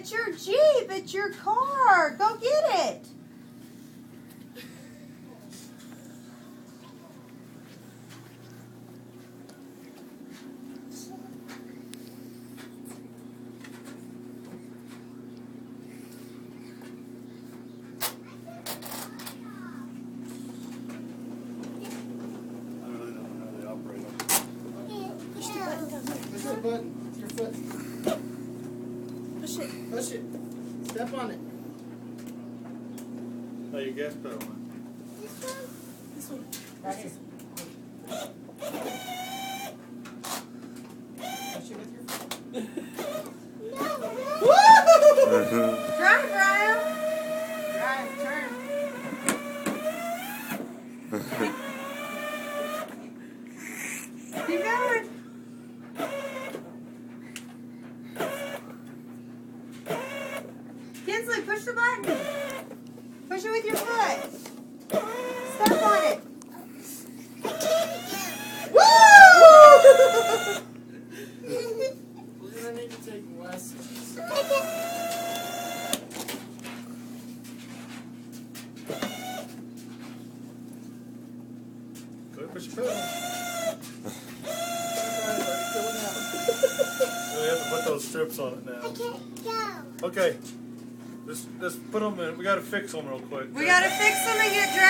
It's your Jeep. It's your car. Go get it. Push the button with your foot. Push it. Push it. Step on it. Oh, your gas pedal on. This one. Right here. Push it with your foot. Drive, Brian. Drive, turn. Keep going. Kinsley, push the button. Push it with your foot. Step on it. Woo! We're gonna need to take lessons. Go ahead, push your pedal. We have to put those strips on it now. I can't go. Okay. Let's put them in. We got to fix them real quick. We gotta fix them and get dressed.